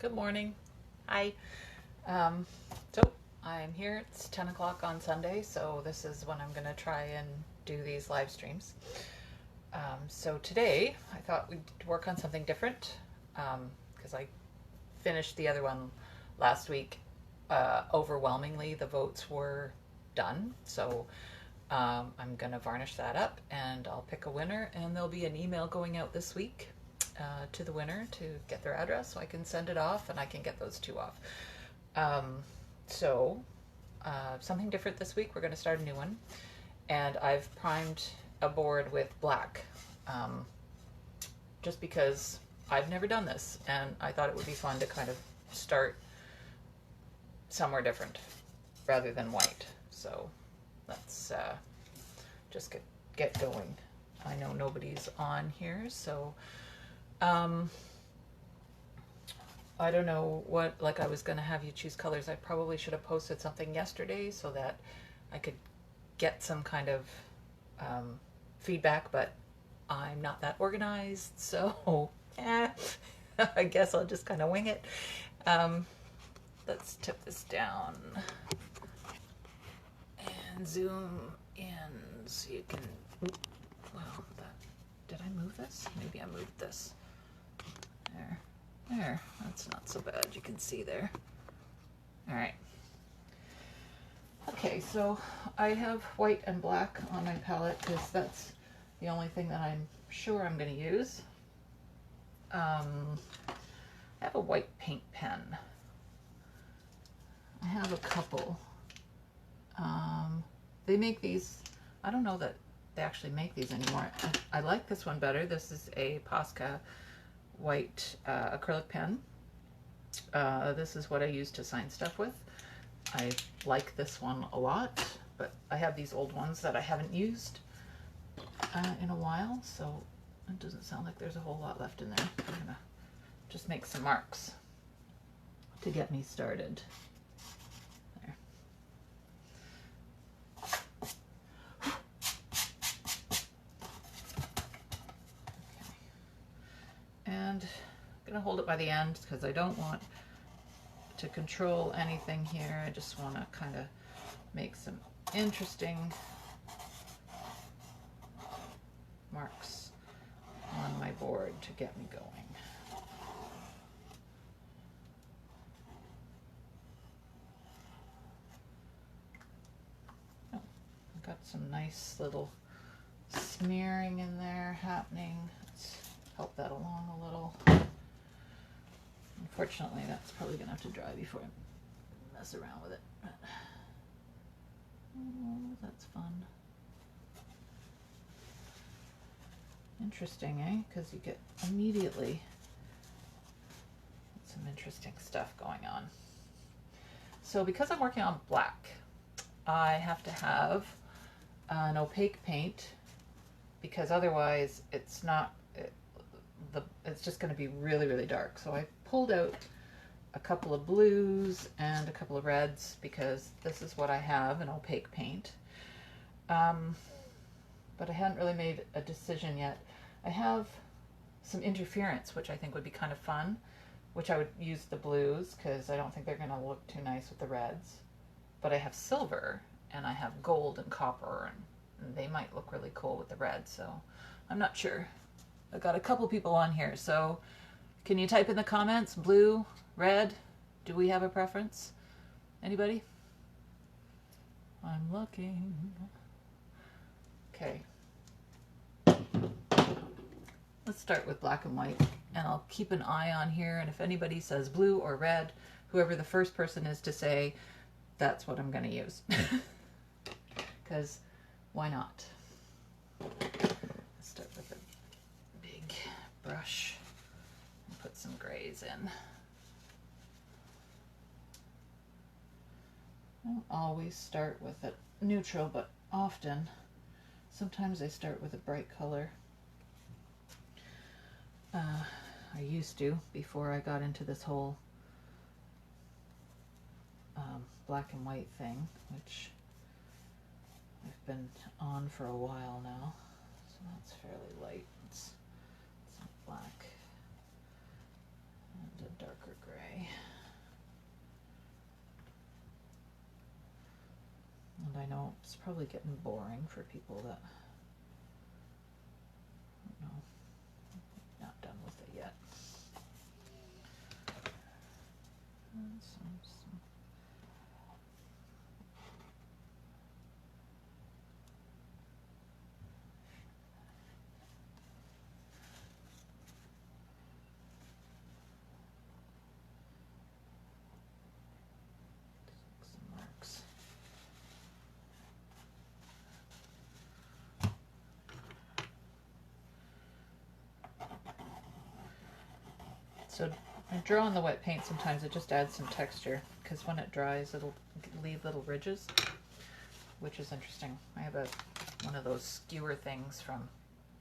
Good morning. Hi. So I'm here. It's 10 o'clock on Sunday, so this is when I'm going to try and do these live streams. So today I thought we'd work on something different because I finished the other one last week. Overwhelmingly, the votes were done, so I'm going to varnish that up and I'll pick a winner, and there'll be an email going out this week to the winner to get their address so I can send it off and I can get those two off. So something different this week. We're going to start a new one, and I've primed a board with black just because I've never done this and I thought it would be fun to kind of start somewhere different rather than white. So let's just get going. I know nobody's on here, so I don't know what, like, I was going to have you choose colors. I probably should have posted something yesterday so that I could get some kind of feedback, but I'm not that organized, so I guess I'll just kind of wing it. Let's tip this down and zoom in so you can, well, did I move this? Maybe I moved this. There, that's not so bad. You can see there. All right. Okay, so I have white and black on my palette because that's the only thing that I'm sure I'm going to use. I have a white paint pen. I have a couple. They make these, I don't know that they actually make these anymore. I like this one better. This is a Posca white acrylic pen. This is what I use to sign stuff with. I like this one a lot, but I have these old ones that I haven't used in a while, so it doesn't sound like there's a whole lot left in there. I'm gonna just make some marks to get me started. There. And I'm gonna hold it by the end because I don't want to control anything here. I just want to kind of make some interesting marks on my board to get me going. Oh, I've got some nice little smearing in there happening. Let's help that along a little. Unfortunately, that's probably going to have to dry before I mess around with it. Oh, that's fun. Interesting, eh? Because you get immediately some interesting stuff going on. So because I'm working on black, I have to have an opaque paint because otherwise it's not, it's just going to be really, really dark. So I pulled out a couple of blues and a couple of reds because this is what I have, an opaque paint. But I hadn't really made a decision yet. I have some interference, which I think would be kind of fun, which I would use the blues because I don't think they're going to look too nice with the reds. But I have silver and I have gold and copper, and they might look really cool with the red, so I'm not sure. I've got a couple people on here, so can you type in the comments, blue, red? Do we have a preference? Anybody? I'm looking. Okay. Let's start with black and white, and I'll keep an eye on here, and if anybody says blue or red, whoever the first person is to say, that's what I'm going to use. Because why not? Let's start with a big brush and put some grays in. I don't always start with a neutral, but often, sometimes I start with a bright color. I used to before I got into this whole black and white thing, which I've been on for a while now. So that's fairly light. It's black and a darker gray. And I know it's probably getting boring for people that, I don't know, not done with it yet. And some marks. So I draw on the wet paint sometimes, it just adds some texture, because when it dries it'll leave little ridges, which is interesting. I have one of those skewer things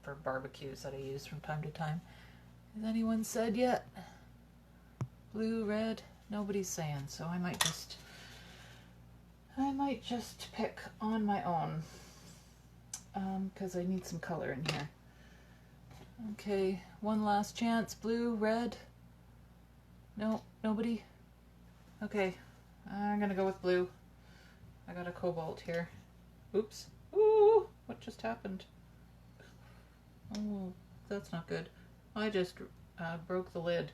for barbecues that I use from time to time. Has anyone said yet? Blue, red? Nobody's saying, so I might just pick on my own, because I need some color in here. Okay, one last chance. Blue, red? No, nobody? Okay, I'm gonna go with blue. I got a cobalt here. Oops. Ooh, what just happened? Oh, that's not good. I just broke the lid.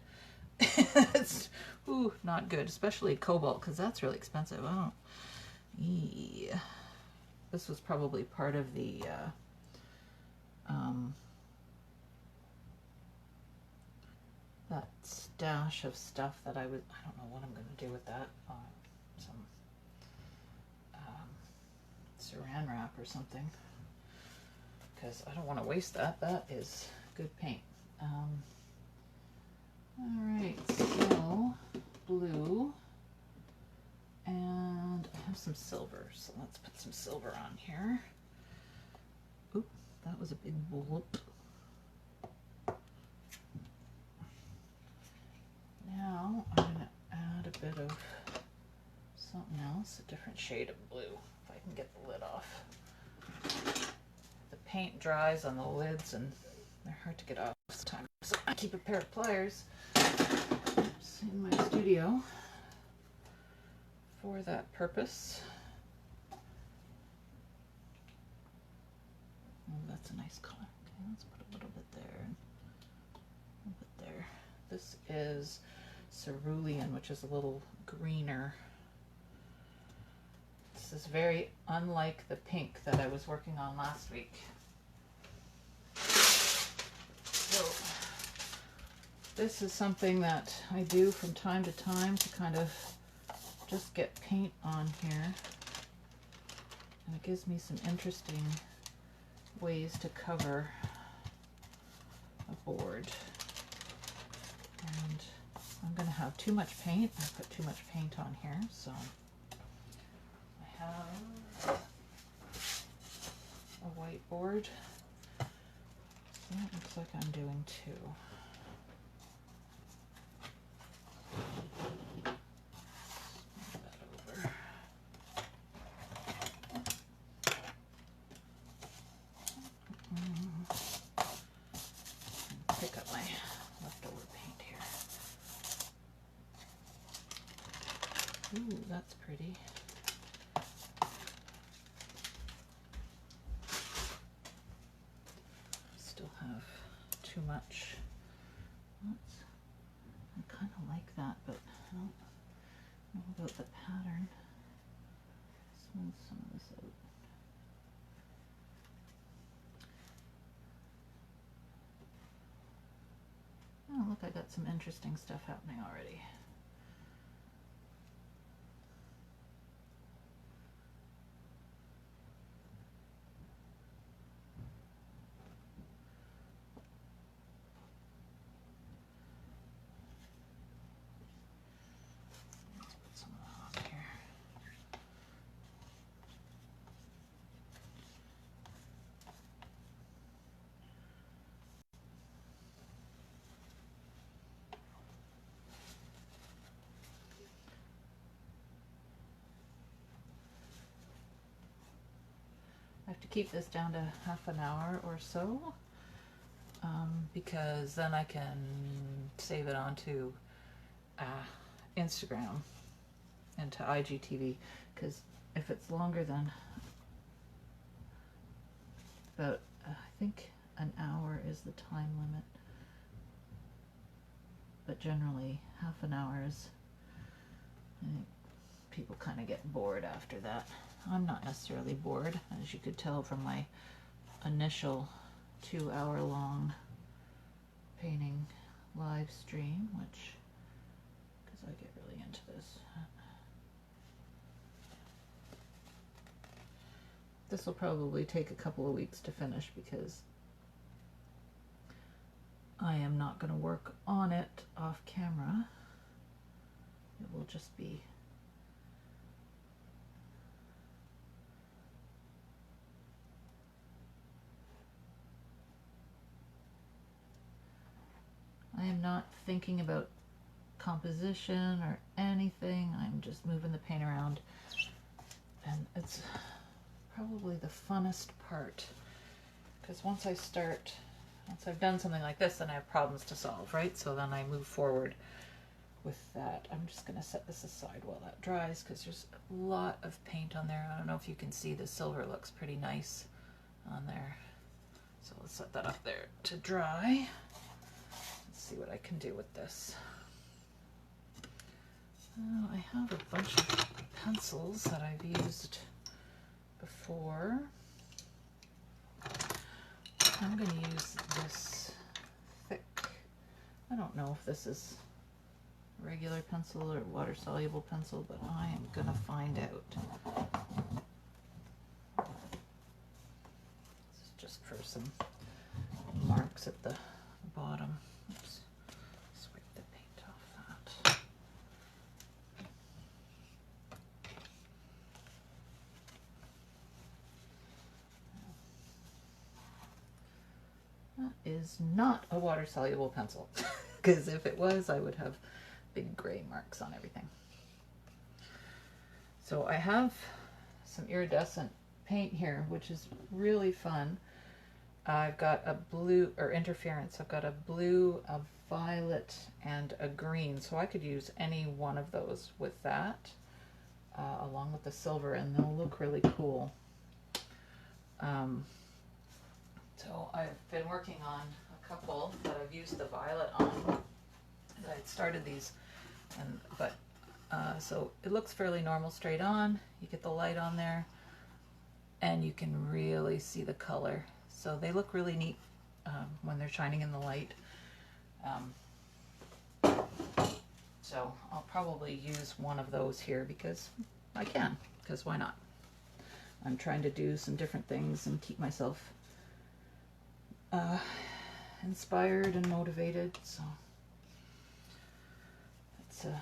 It's, ooh, not good, especially cobalt, because that's really expensive. Oh, yeah. This was probably part of the that stash of stuff that I don't know what I'm going to do with that. Some saran wrap or something, because I don't want to waste that. That is good paint. Alright, so blue, and I have some silver, so let's put some silver on here. Oop, that was a big whoop. Now I'm going to add a bit of something else, a different shade of blue, if I can get the lid off. The paint dries on the lids and they're hard to get off sometimes, so I keep a pair of pliers in my studio for that purpose. Oh, that's a nice color. Okay, let's put a little bit there and a little bit there. This is cerulean, which is a little greener. This is very unlike the pink that I was working on last week. So this is something that I do from time to time to kind of just get paint on here. And it gives me some interesting ways to cover a board. And I'm going to have too much paint. I put too much paint on here, so I have a white board. So it looks like I'm doing two. Move that over. Pick up my leftover paint here. Ooh, that's pretty. Still have too much. I kind of like that, but I don't know about the pattern. Smooth some of this out. Oh, look, I got some interesting stuff happening already. Let's put some of that on here. I have to keep this down to half an hour or so, because then I can save it onto Instagram and to IGTV, because if it's longer than about, I think an hour is the time limit, but generally half an hour is, I think people kind of get bored after that. I'm not necessarily bored, as you could tell from my initial 2-hour long painting live stream, which, because I get really into this. This will probably take a couple of weeks to finish because I am not going to work on it off camera. It will just be I am not thinking about composition or anything. I'm just moving the paint around, and it's probably the funnest part, because once I've done something like this, then I have problems to solve, right? So then I move forward with that. I'm just going to set this aside while that dries, because there's a lot of paint on there. I don't know if you can see the silver looks pretty nice on there. So let's set that up there to dry. Let's see what I can do with this. I have a bunch of pencils that I've used before. I'm going to use this thick, I don't know if this is regular pencil or water soluble pencil, but I am going to find out. This is just for some marks at the bottom. Oops. Swipe the paint off that. That is not a water soluble pencil, because if it was, I would have big gray marks on everything. So I have some iridescent paint here, which is really fun. I've got a blue, or interference, I've got a blue, a violet, and a green, so I could use any one of those with that, along with the silver, and they'll look really cool. So I've been working on a couple that I've used the violet on. I started these, so it looks fairly normal straight on. You get the light on there, and you can really see the color. So they look really neat when they're shining in the light. So I'll probably use one of those here because I can, because why not? I'm trying to do some different things and keep myself inspired and motivated, so it's a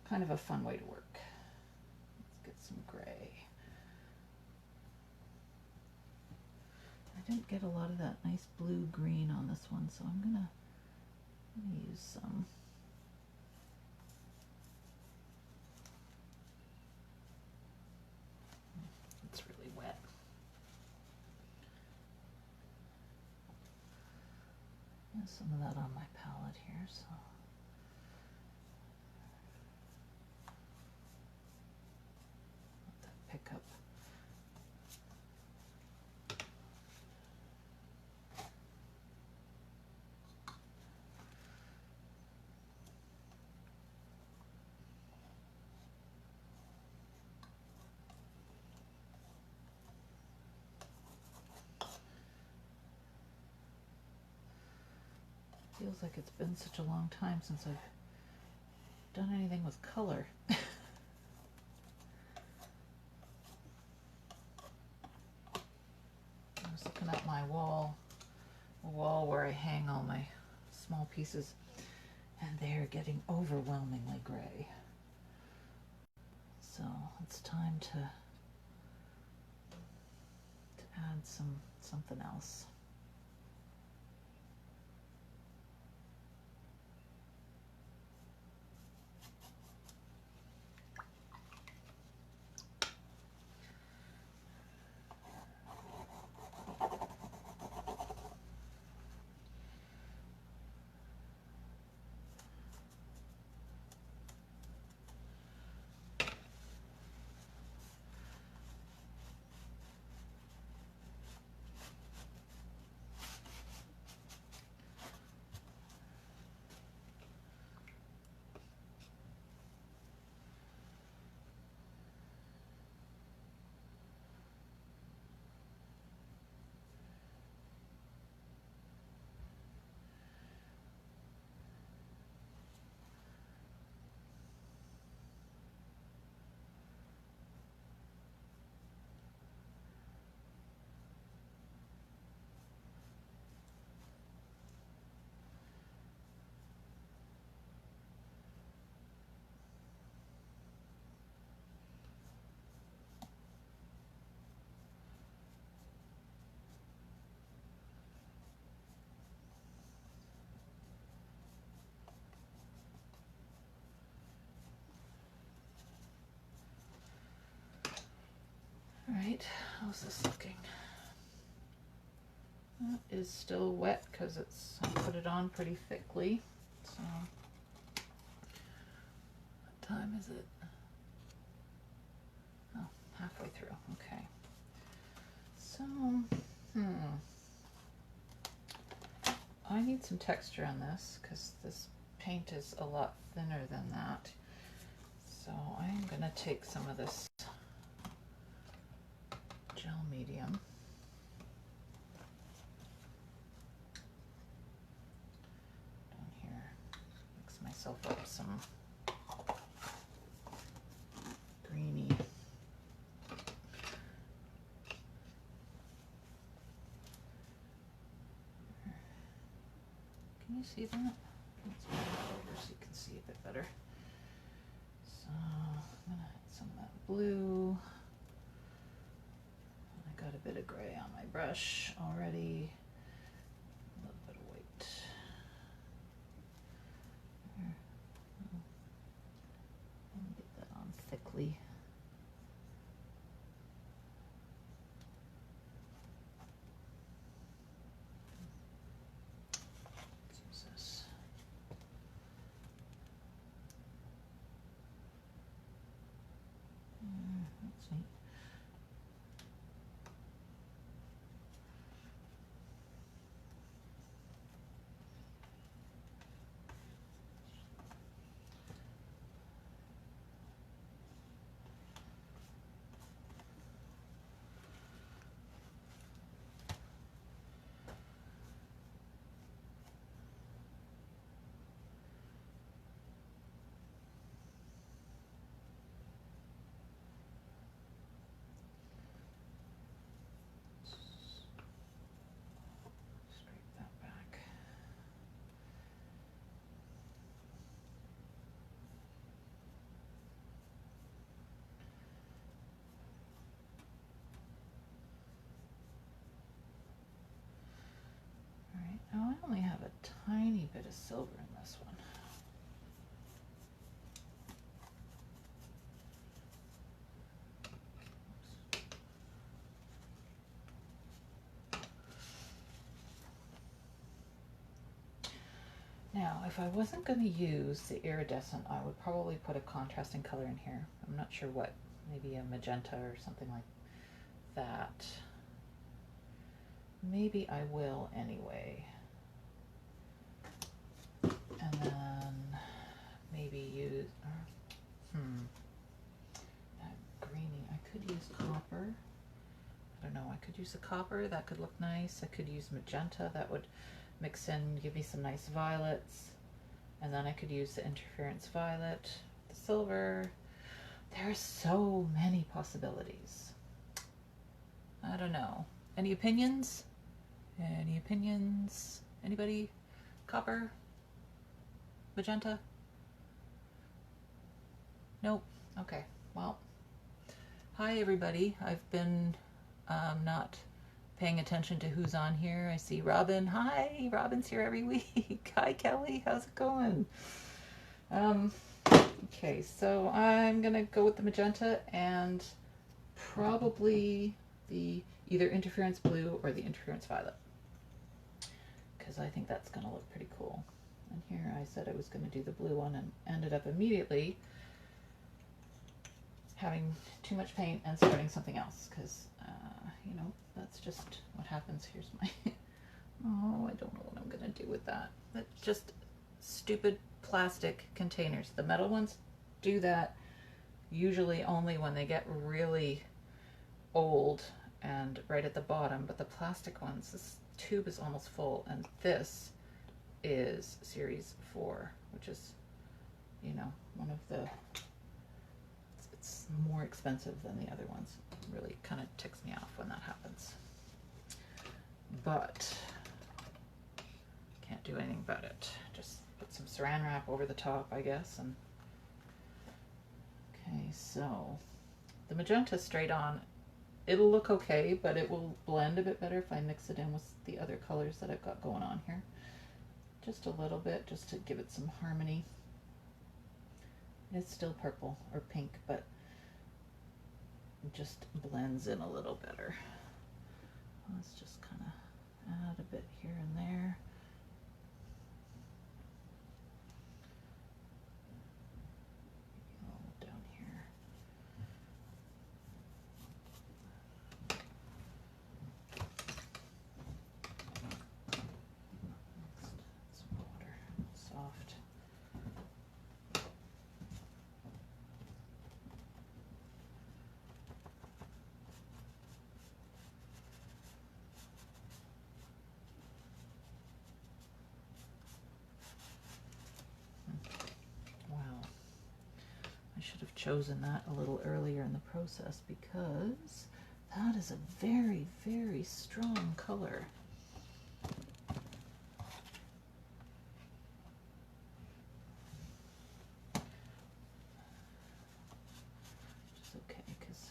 kind of a fun way to work. Let's get some gray. I didn't get a lot of that nice blue-green on this one, so I'm gonna use some. It's really wet. There's some of that on my palette here, so. Let that pick up. Feels like it's been such a long time since I've done anything with color. I was looking at my wall where I hang all my small pieces, and they're getting overwhelmingly gray. So it's time to add something else. right, how's this looking? That is still wet because I put it on pretty thickly. So, what time is it? Oh, halfway through. Okay. So, I need some texture on this because this paint is a lot thinner than that. So I'm going to take some of this gel medium. Down here, mix myself up some greeny. Can you see that? Let's move it over so you can see a bit better. So I'm gonna add some of that blue. I got a bit of gray on my brush already. A little bit of white. There. And get that on thickly. Let's use this. That's neat. Scrape that back. All right, now I only have a tiny bit of silver in this one. Now, if I wasn't going to use the iridescent, I would probably put a contrasting color in here. I'm not sure what, maybe a magenta or something like that. Maybe I will anyway. And then maybe use, that greeny, I could use copper. I don't know, I could use a copper, that could look nice. I could use magenta, that would mix in, give me some nice violets. And then I could use the interference violet, the silver. There are so many possibilities. I don't know. Any opinions? Any opinions? Anybody? Copper? Magenta? Nope. Okay. Well, hi everybody. I've been not paying attention to who's on here. I see Robin. Hi, Robin's here every week. Hi, Kelly. How's it going? Okay, so I'm gonna go with the magenta and probably the either interference blue or the interference violet, because I think that's gonna look pretty cool. And here I said I was gonna do the blue one and ended up immediately having too much paint and starting something else, because you know, that's just what happens. Here's my oh, I don't know what I'm gonna do with that. That's just stupid plastic containers. The metal ones do that usually only when they get really old and right at the bottom, but the plastic ones, this tube is almost full, and this is series 4, which is, you know, one of the, it's more expensive than the other ones. It really kind of ticks me off when that happens, but can't do anything about it. Just put some saran wrap over the top, I guess. And okay, so the magenta straight on, it'll look okay, but it will blend a bit better if I mix it in with the other colors that I've got going on here. Just a little bit, just to give it some harmony. It's still purple or pink, but just blends in a little better. Let's just kind of add a bit here and there. Down here. Next, some water, soft. Wow. I should have chosen that a little earlier in the process because that is a very, very strong color. Which is okay because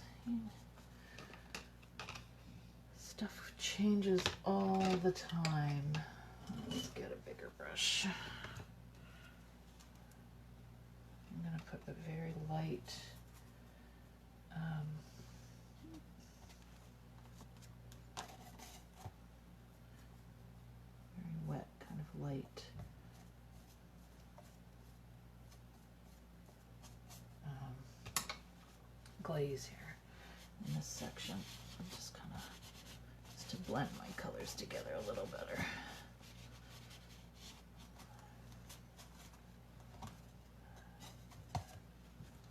stuff changes all the time. Let's get a bigger brush. I'm going to put a very light very wet, kind of light glaze here in this section. I'm just kind of to blend my colors together a little better.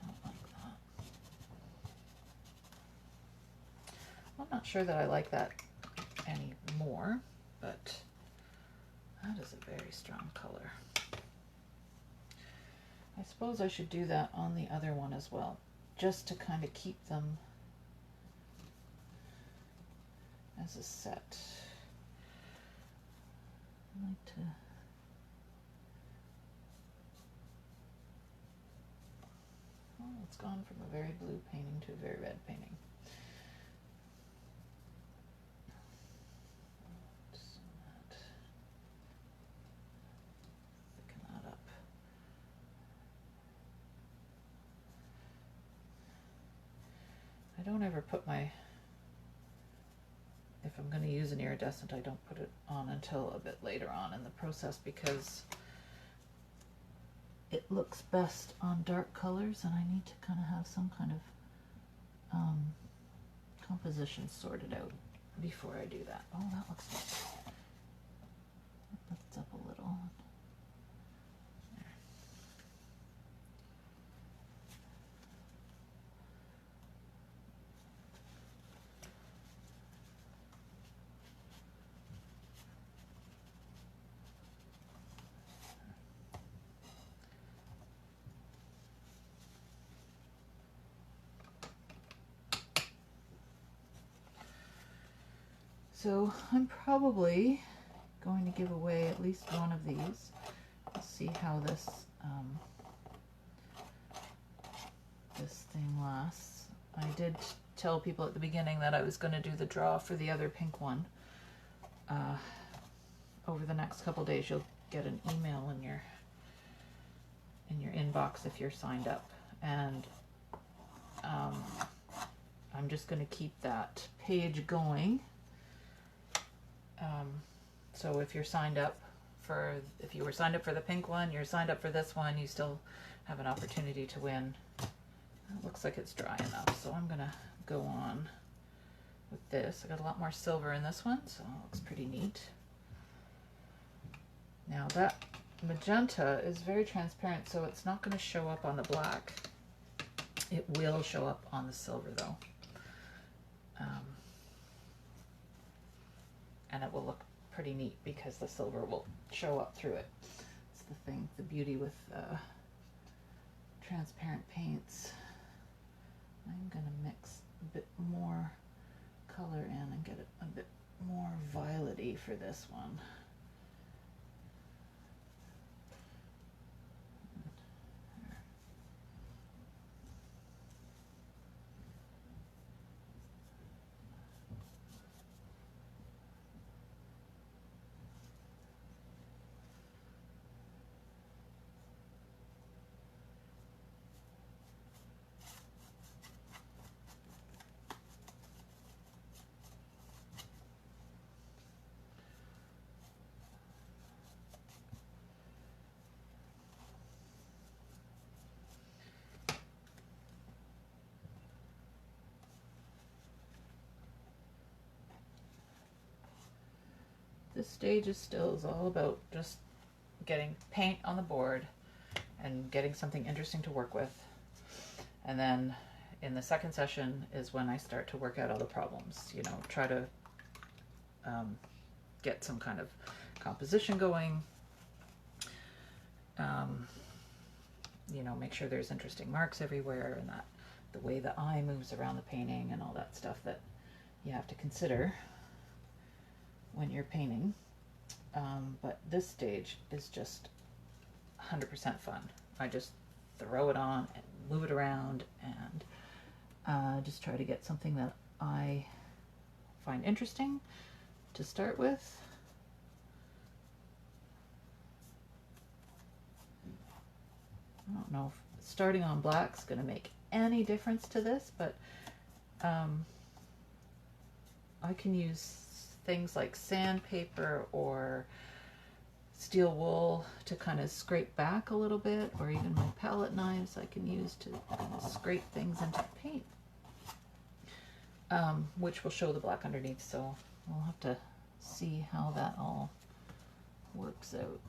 Not like that. I'm not sure that I like that anymore, but that is a very strong color. I suppose I should do that on the other one as well, just to kind of keep them as a set. I like to it's gone from a very blue painting to a very red painting. Thicken that up. I don't ever put if I'm going to use an iridescent, I don't put it on until a bit later on in the process because it looks best on dark colors and I need to kind of have some kind of composition sorted out before I do that. Oh, that looks good. That lifts up a little. There. So I'm probably going to give away at least one of these. Let's see how this this thing lasts. I did tell people at the beginning that I was going to do the draw for the other pink one. Over the next couple days, you'll get an email in your inbox if you're signed up, and I'm just going to keep that page going. So if you're signed up if you were signed up for the pink one, you're signed up for this one, you still have an opportunity to win. It looks like it's dry enough, so I'm gonna go on with this. I got a lot more silver in this one, so it looks pretty neat. Now that magenta is very transparent, so it's not going to show up on the black. It will show up on the silver though. And it will look pretty neat because the silver will show up through it. It's the thing, the beauty with transparent paints. I'm going to mix a bit more color in and get it a bit more violet-y for this one. this stage is all about just getting paint on the board and getting something interesting to work with. And then in the second session is when I start to work out all the problems, you know, try to get some kind of composition going, you know, make sure there's interesting marks everywhere and that the way the eye moves around the painting and all that stuff that you have to consider when you're painting. But this stage is just 100% fun. I just throw it on and move it around and just try to get something that I find interesting to start with. I don't know if starting on black is going to make any difference to this, but I can use things like sandpaper or steel wool to kind of scrape back a little bit, or even my palette knives I can use to kind of scrape things into the paint, which will show the black underneath, so we'll have to see how that all works out.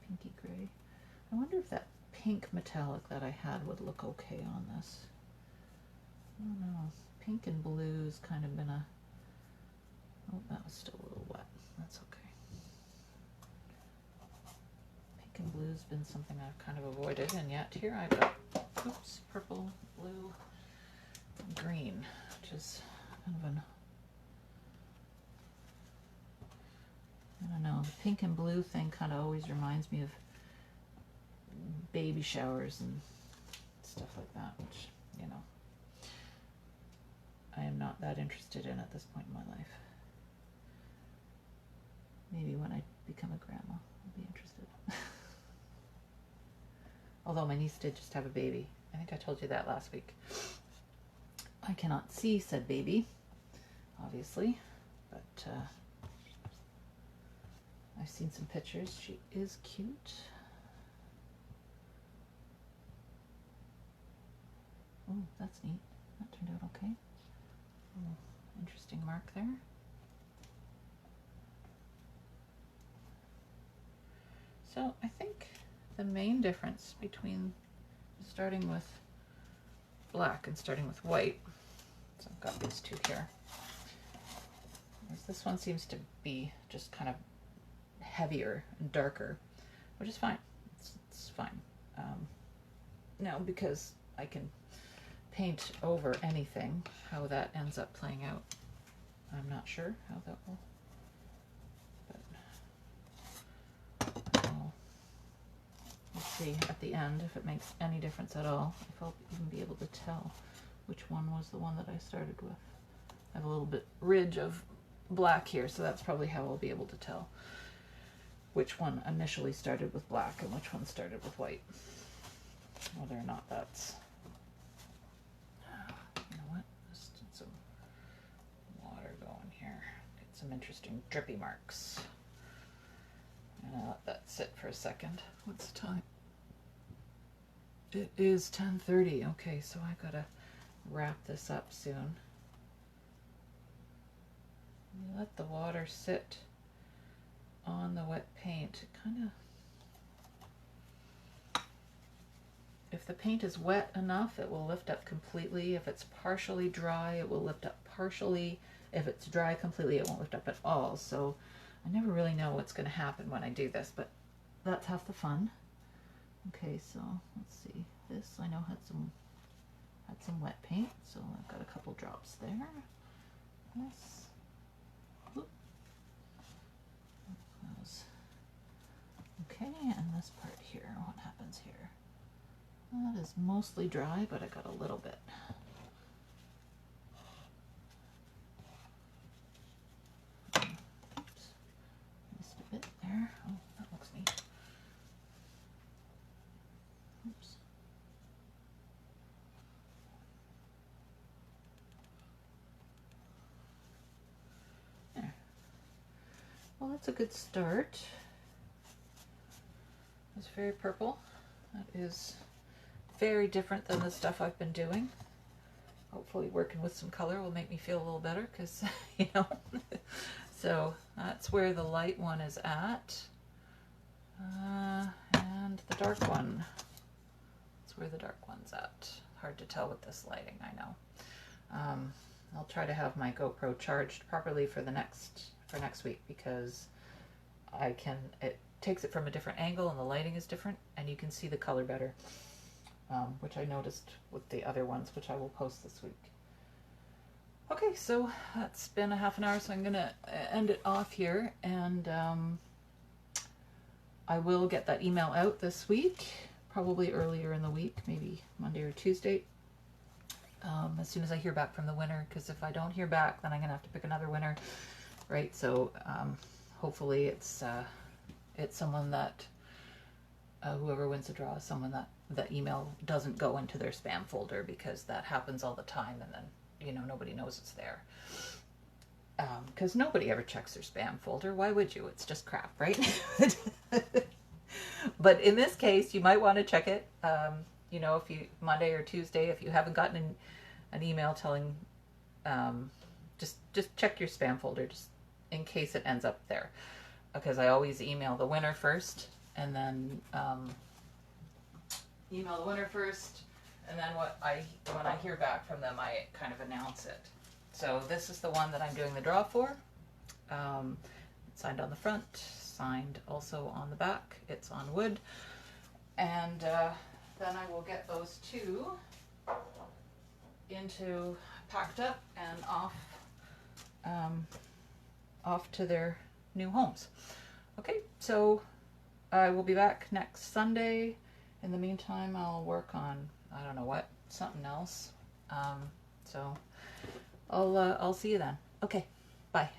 Pinky gray. I wonder if that pink metallic that I had would look okay on this. I don't know. Pink and blue's kind of been a... Oh, that was still a little wet. That's okay. Pink and blue's been something I've kind of avoided, and yet here I've got, oops, purple, blue, and green, which is kind of an... I don't know, the pink and blue thing kind of always reminds me of baby showers and stuff like that, which, you know, I am not that interested in at this point in my life. Maybe when I become a grandma, I'll be interested. Although my niece did just have a baby. I think I told you that last week. I cannot see said baby, obviously, but I've seen some pictures. She is cute. Oh, that's neat. That turned out okay. Oh, interesting mark there. So I think the main difference between starting with black and starting with white, so I've got these two here, is this one seems to be just kind of heavier and darker, which is fine. It's fine. Now, because I can paint over anything, how that ends up playing out, I'm not sure how that will, but we'll see at the end if it makes any difference at all, if I'll even be able to tell which one was the one that I started with. I have a little bit ridge of black here, so that's probably how I'll be able to tell which one initially started with black and which one started with white. Whether or not that's, you know what, just get some water going here. Get some interesting drippy marks. And I'll let that sit for a second. What's the time? It is 10:30. Okay, so I gotta wrap this up soon. You let the water sit on the wet paint. It kind of, if the paint is wet enough, it will lift up completely. If it's partially dry, it will lift up partially. If it's dry completely, it won't lift up at all. So I never really know what's going to happen when I do this, but that's half the fun. Okay, so let's see. This I know had some wet paint, so I've got a couple drops there. This, whoop. Okay, and this part here, what happens here? That is mostly dry, but I got a little bit. Oops. Missed a bit there. Oh, that looks neat. Oops. There. Well, that's a good start. It's very purple. That is very different than the stuff I've been doing. Hopefully working with some color will make me feel a little better because, you know. So that's where the light one is at. And the dark one. That's where the dark one's at. Hard to tell with this lighting, I know. I'll try to have my GoPro charged properly for next week because it takes it from a different angle and the lighting is different and you can see the color better. Which I noticed with the other ones, which I will post this week. Okay, so that's been a half an hour, so I'm gonna end it off here, and I will get that email out this week, probably earlier in the week, maybe Monday or Tuesday, as soon as I hear back from the winner, because if I don't hear back, then I'm gonna have to pick another winner, right? So hopefully it's someone that whoever wins the draw is someone that email doesn't go into their spam folder, because that happens all the time, and then, you know, nobody knows it's there. Because nobody ever checks their spam folder. Why would you? It's just crap, right? But in this case, you might want to check it. You know, if you Monday or Tuesday, if you haven't gotten an email telling, just check your spam folder, just in case it ends up there. Because I always email the winner first, and then and then when I hear back from them, I kind of announce it. So this is the one that I'm doing the draw for. Signed on the front, signed also on the back. It's on wood, and then I will get those two packed up and off to their new homes. Okay, so I will be back next Sunday. In the meantime, I'll work on, I don't know what, something else. So I'll see you then. Okay, bye.